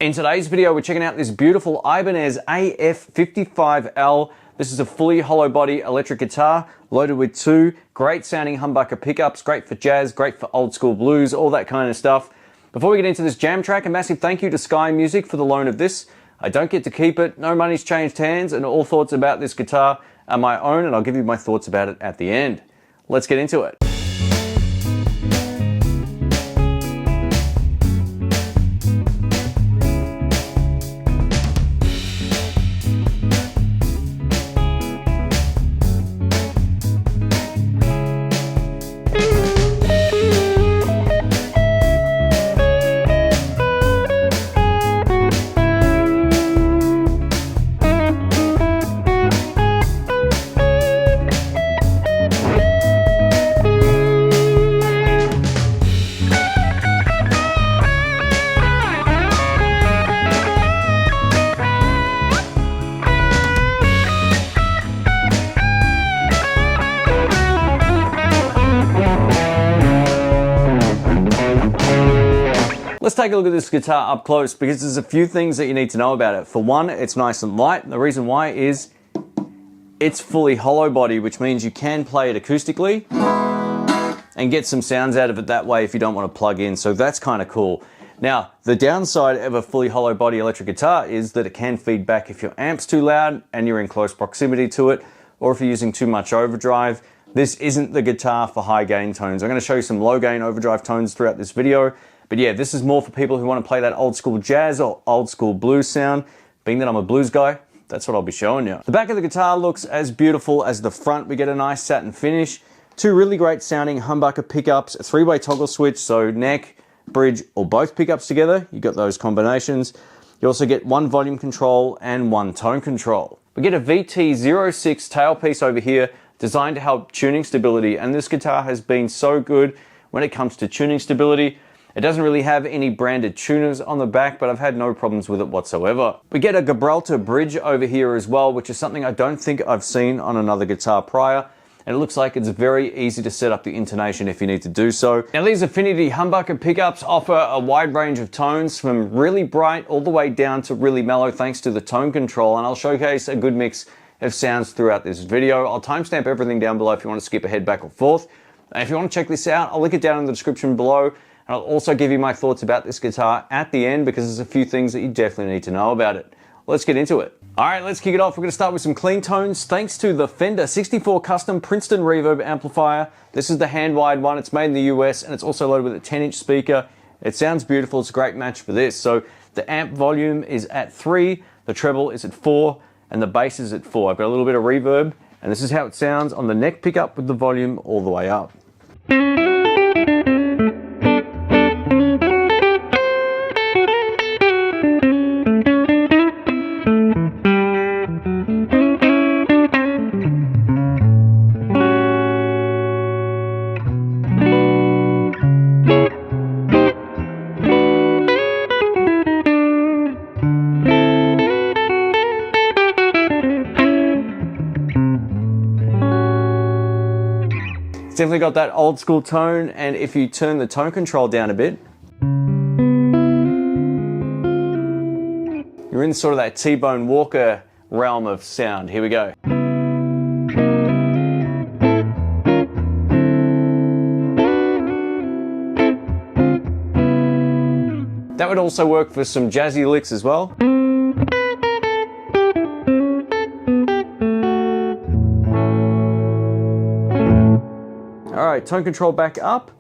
In today's video, we're checking out this beautiful Ibanez AF55L. This is a fully hollow body electric guitar loaded with two great sounding humbucker pickups, great for jazz, great for old school blues, all that kind of stuff. Before we get into this jam track, a massive thank you to Sky Music for the loan of this. I don't get to keep it, no money's changed hands, and all thoughts about this guitar are my own, and I'll give you my thoughts about it at the end. Let's get into it. Let's take a look at this guitar up close because there's a few things that you need to know about it. For one, it's nice and light. The reason why is it's fully hollow body, which means you can play it acoustically and get some sounds out of it that way if you don't want to plug in. So that's kind of cool. Now, the downside of a fully hollow body electric guitar is that it can feed back if your amp's too loud and you're in close proximity to it, or if you're using too much overdrive. This isn't the guitar for high gain tones. I'm going to show you some low gain overdrive tones throughout this video. But yeah, this is more for people who want to play that old school jazz or old school blues sound. Being that I'm a blues guy, that's what I'll be showing you. The back of the guitar looks as beautiful as the front. We get a nice satin finish. Two really great sounding humbucker pickups, a three-way toggle switch, so neck, bridge, or both pickups together. You got those combinations. You also get one volume control and one tone control. We get a VT06 tailpiece over here designed to help tuning stability, and this guitar has been so good when it comes to tuning stability. It doesn't really have any branded tuners on the back, but I've had no problems with it whatsoever. We get a Gibraltar bridge over here as well, which is something I don't think I've seen on another guitar prior. And it looks like it's very easy to set up the intonation if you need to do so. Now these Affinity humbucker pickups offer a wide range of tones from really bright all the way down to really mellow thanks to the tone control, and I'll showcase a good mix of sounds throughout this video. I'll timestamp everything down below if you want to skip ahead back or forth. And if you want to check this out, I'll link it down in the description below. And I'll also give you my thoughts about this guitar at the end because there's a few things that you definitely need to know about it. Let's get into it. All right, let's kick it off. We're going to start with some clean tones thanks to the Fender 64 Custom Princeton Reverb amplifier. This is the hand-wired one. It's made in the US and it's also loaded with a 10-inch speaker. It sounds beautiful. It's a great match for this. So the amp volume is at 3, the treble is at 4, and the bass is at 4. I've got a little bit of reverb, and this is how it sounds on the neck pickup with the volume all the way up. It's definitely got that old school tone, and if you turn the tone control down a bit, you're in sort of that T-Bone Walker realm of sound. Here we go. That would also work for some jazzy licks as well. All right, tone control back up.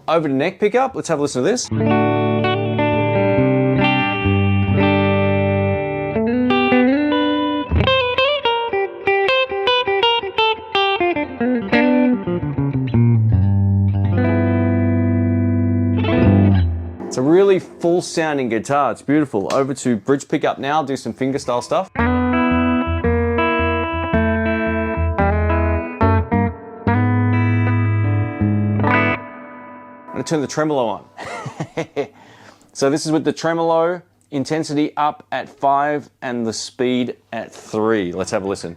Over to neck pickup. Let's have a listen to this. It's a really full sounding guitar. It's beautiful. Over to bridge pickup now. Do some fingerstyle stuff. I'm gonna turn the tremolo on. So this is with the tremolo intensity up at 5 and the speed at 3. Let's have a listen.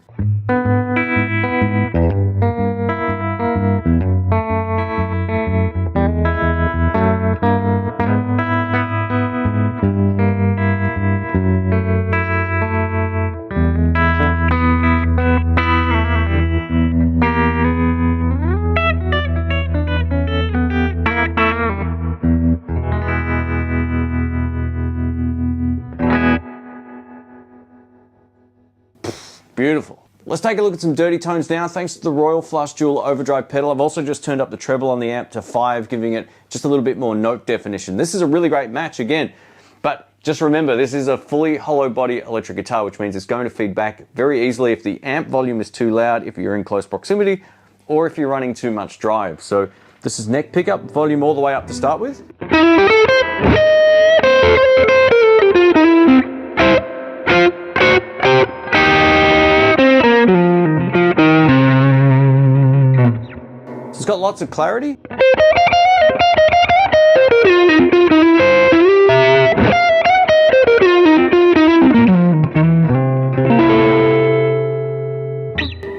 Beautiful. Let's take a look at some dirty tones now. Thanks to the Royal Flush Dual Overdrive pedal, I've also just turned up the treble on the amp to 5, giving it just a little bit more note definition. This is a really great match again, but just remember, this is a fully hollow body electric guitar, which means it's going to feed back very easily if the amp volume is too loud, if you're in close proximity, or if you're running too much drive. So this is neck pickup, volume all the way up to start with. So it's got lots of clarity.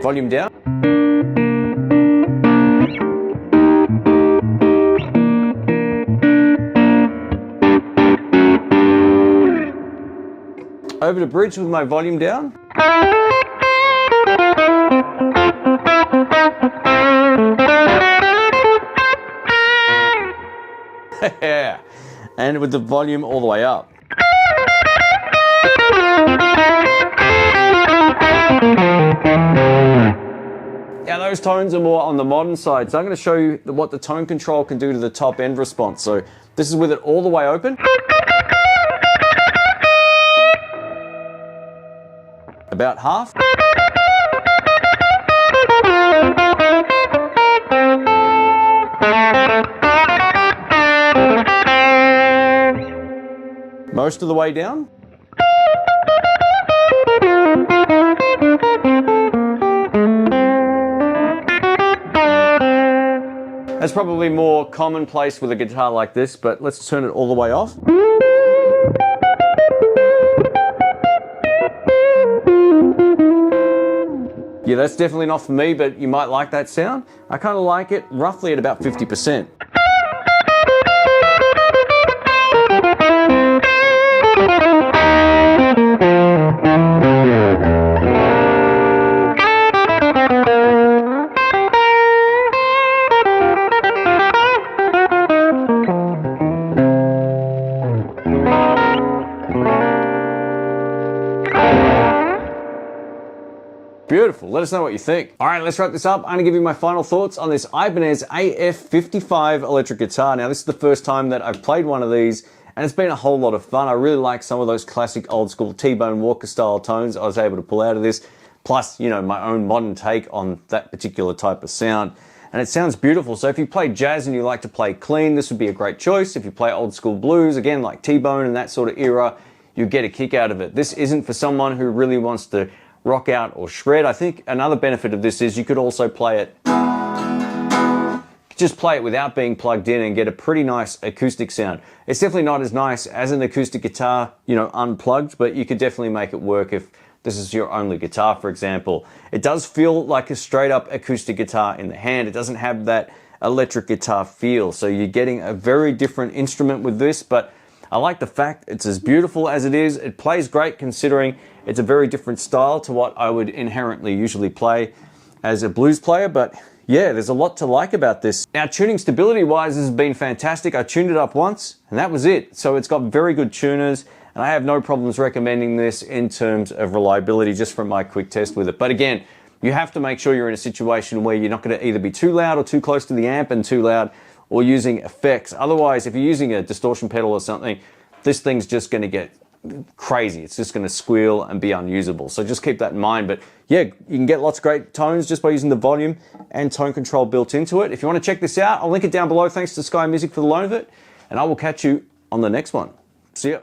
Volume down. Over to bridge with my volume down. Yeah. And with the volume all the way up. Now those tones are more on the modern side, so I'm going to show you what the tone control can do to the top end response. So this is with it all the way open. About half. Most of the way down. That's probably more commonplace with a guitar like this, but let's turn it all the way off. Yeah, that's definitely not for me, but you might like that sound. I kind of like it roughly at about 50%. Beautiful. Let us know what you think. All right, let's wrap this up. I'm going to give you my final thoughts on this Ibanez AF55 electric guitar. Now, this is the first time that I've played one of these, and it's been a whole lot of fun. I really like some of those classic old school T-Bone Walker style tones I was able to pull out of this, plus, you know, my own modern take on that particular type of sound. And it sounds beautiful. So if you play jazz and you like to play clean, this would be a great choice. If you play old school blues, again, like T-Bone and that sort of era, you get a kick out of it. This isn't for someone who really wants to rock out or shred. I think another benefit of this is you could also play it, just play it without being plugged in and get a pretty nice acoustic sound. It's definitely not as nice as an acoustic guitar, you know, unplugged, but you could definitely make it work if this is your only guitar, for example. It does feel like a straight up acoustic guitar in the hand. It doesn't have that electric guitar feel. So you're getting a very different instrument with this, but I like the fact it's as beautiful as it is. It plays great considering it's a very different style to what I would inherently usually play as a blues player, but yeah, there's a lot to like about this. Now, tuning stability wise, this has been fantastic. I tuned it up once and that was it. So it's got very good tuners and I have no problems recommending this in terms of reliability just from my quick test with it. But again, you have to make sure you're in a situation where you're not going to either be too loud or too close to the amp and too loud, or using effects. Otherwise, if you're using a distortion pedal or something, this thing's just going to get crazy. It's just going to squeal and be unusable. So just keep that in mind. But yeah, you can get lots of great tones just by using the volume and tone control built into it. If you want to check this out, I'll link it down below. Thanks to Sky Music for the loan of it. And I will catch you on the next one. See ya.